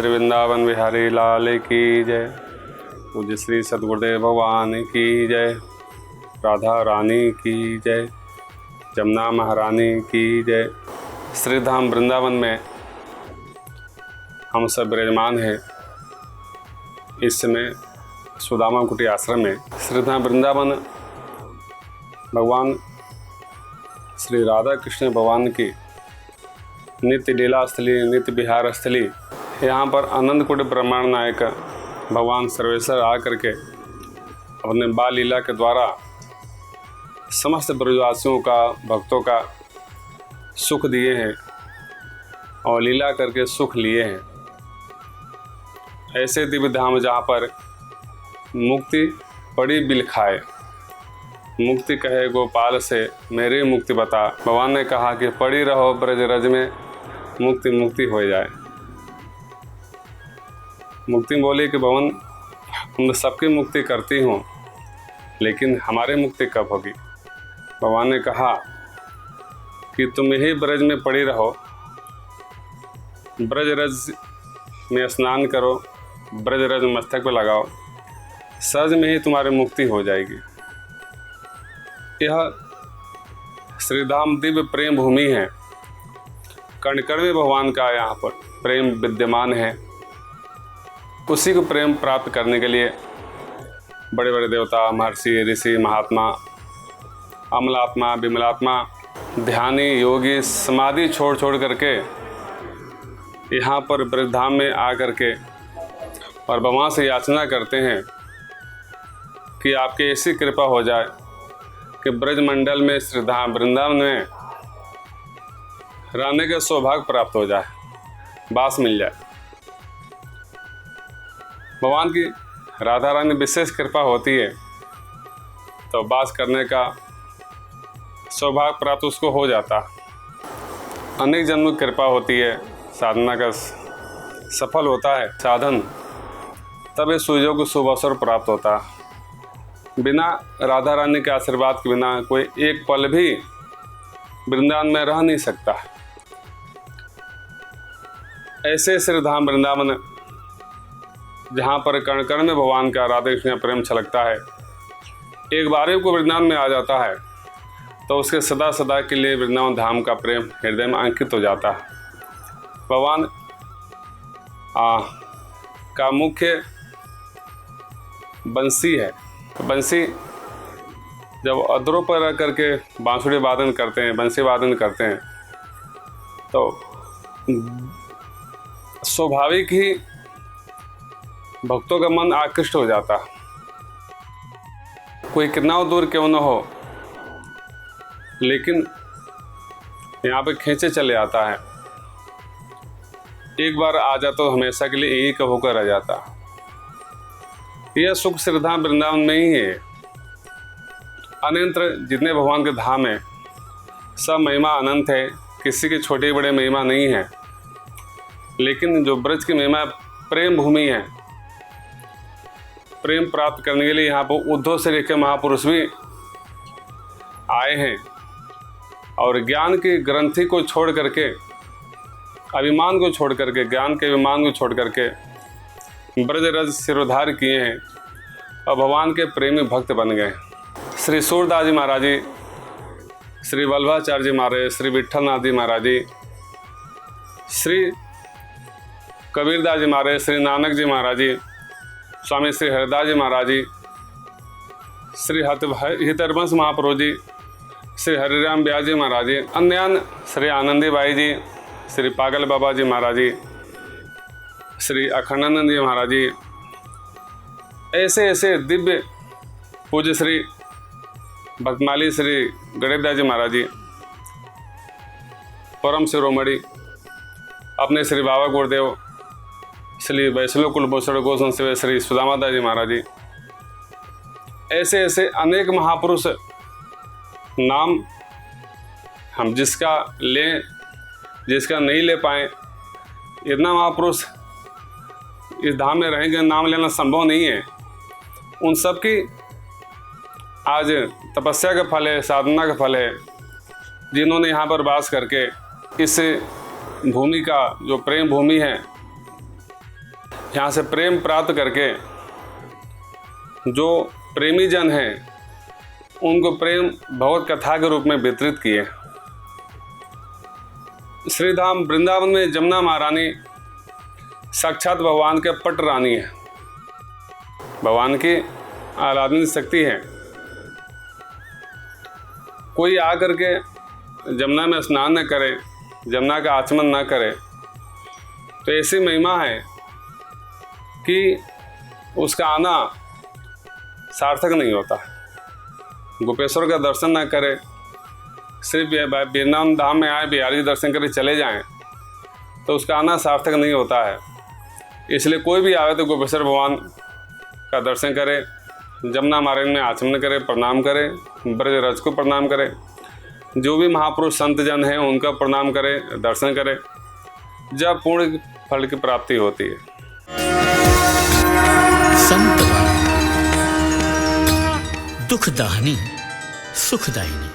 श्री वृंदावन बिहारी लाल की जय। पूज्य श्री सद्गुरुदेव भगवान की जय। राधा रानी की जय। जमुना महारानी की जय। श्री धाम वृंदावन में हम सब विराजमान हैं। इस समय सुदामा कुटी आश्रम में श्री धाम वृंदावन भगवान श्री राधा कृष्ण भगवान की नित्य लीला स्थली, नित्य विहार स्थली। यहाँ पर आनंद कुटी ब्रह्मांड नायक भगवान सर्वेश्वर आकर के अपने बाल लीला के द्वारा समस्त ब्रजवासियों का, भक्तों का सुख दिए हैं और लीला करके सुख लिए हैं। ऐसे दिव्य धाम जहाँ पर मुक्ति बड़ी बिल खाए, मुक्ति कहे गोपाल से मेरी मुक्ति बता। भगवान ने कहा कि पड़ी रहो ब्रज रज में, मुक्ति मुक्ति हो जाए। मुक्ति बोली कि भगवान हम सबकी मुक्ति करती हूँ, लेकिन हमारी मुक्ति कब होगी। भगवान ने कहा कि तुम यही ब्रज में पड़ी रहो, ब्रज रज में स्नान करो, ब्रज रज मस्तक पे लगाओ, सहज में ही तुम्हारी मुक्ति हो जाएगी। यह श्रीधाम दिव्य प्रेम भूमि है। कण कण में भगवान का यहाँ पर प्रेम विद्यमान है। उसी को प्रेम प्राप्त करने के लिए बड़े बड़े देवता, महर्षि, ऋषि, महात्मा, अमलात्मा, विमलात्मा, ध्यानी, योगी समाधि छोड़ छोड़ करके यहाँ पर ब्रजधाम में आ करके और भगवान से याचना करते हैं कि आपकी ऐसी कृपा हो जाए कि ब्रज मंडल में श्रीधाम वृंदावन में रहने का सौभाग्य प्राप्त हो जाए, वास मिल जाए। भगवान की राधा रानी विशेष कृपा होती है तो वास करने का सौभाग्य प्राप्त उसको हो जाता। अनेक जन्मों की कृपा होती है, साधना का सफल होता है साधन, तब ये सूर्यों को शुभ अवसर प्राप्त होता। बिना राधा रानी के आशीर्वाद के बिना कोई एक पल भी वृंदावन में रह नहीं सकता। ऐसे श्रीधाम वृंदावन जहाँ पर कण कण में भगवान का राधा कृष्ण प्रेम छलकता है। एक बार को वृंदावन में आ जाता है तो उसके सदा सदा के लिए वृंदावन धाम का प्रेम हृदय में अंकित हो जाता है। भगवान का मुख्य बंसी है। बंसी जब अधरों पर रख करके बांसुरी वादन करते हैं, बंसी वादन करते हैं, तो स्वाभाविक ही भक्तों का मन आकृष्ट हो जाता। कोई कितना दूर क्यों न हो, लेकिन यहाँ पे खींचे चले आता है। एक बार आ जाता तो हमेशा के लिए यही होकर रह जाता। यह सुख श्रीधाम वृंदावन में ही है। अनंत जितने भगवान के धाम है सब महिमा अनंत है, किसी की छोटी बड़े महिमा नहीं है। लेकिन जो ब्रज की महिमा प्रेम भूमि है, प्रेम प्राप्त करने के लिए यहाँ पर उद्धव से लेकर महापुरुष भी आए हैं और ज्ञान की ग्रंथि को छोड़ करके, अभिमान को छोड़ करके, ज्ञान के अभिमान को छोड़ करके ब्रज रज सिरोधार किए हैं और भगवान के प्रेमी भक्त बन गए। श्री सूरदास जी महाराज जी, श्री वल्लभाचार्य जी महाराज, श्री विठलनाथ जी महाराज जी, श्री कबीरदास जी महाराज, श्री नानक जी महाराज जी, स्वामी श्री हरिदास जी महाराज जी, श्री हितरवंश महाप्रभु जी, श्री हरिराम व्यास जी महाराज जी, अन्य श्री आनंदी बाई जी, श्री पागल बाबा जी महाराज जी, श्री अखंडानंद जी महाराज जी, ऐसे ऐसे दिव्य पूज्य श्री भक्तमाली श्री गणेशदास जी महाराज जी, परम शिरोमणि अपने श्री बाबा गुरुदेव श्री वैष्णव कुलभूषण गोस्वामी सेवा श्री सुदामादास जी महाराज जी, ऐसे ऐसे अनेक महापुरुष नाम हम जिसका लें, जिसका नहीं ले पाए। इतना महापुरुष इस धाम में रहेंगे, नाम लेना संभव नहीं है। उन सब की आज तपस्या का फल है, साधना का फल है, जिन्होंने यहाँ पर वास करके इस भूमि का जो प्रेम भूमि है यहाँ से प्रेम प्राप्त करके जो प्रेमी जन हैं उनको प्रेम भगवत कथा के रूप में वितरित किए। श्री धाम वृंदावन में जमुना महारानी साक्षात भगवान के पट रानी है, भगवान की आराधनीय शक्ति है। कोई आकर के जमुना में स्नान न करे, जमुना का आचमन न करे तो ऐसी महिमा है कि उसका आना सार्थक नहीं होता। गोपेश्वर का दर्शन न करे, सिर्फ वृंदावन धाम में आए, बिहारी दर्शन करे चले जाएं तो उसका आना सार्थक नहीं होता है। इसलिए कोई भी आवे तो गोपेश्वर भगवान का दर्शन करे, जमुना महारानी में आचमन करे, प्रणाम करे, ब्रजरज को प्रणाम करे, जो भी महापुरुष संत जन हैं उनका प्रणाम करे, दर्शन करे, जब पूर्ण फल की प्राप्ति होती है। संत वाणी दुखदाहिनी सुखदायिनी।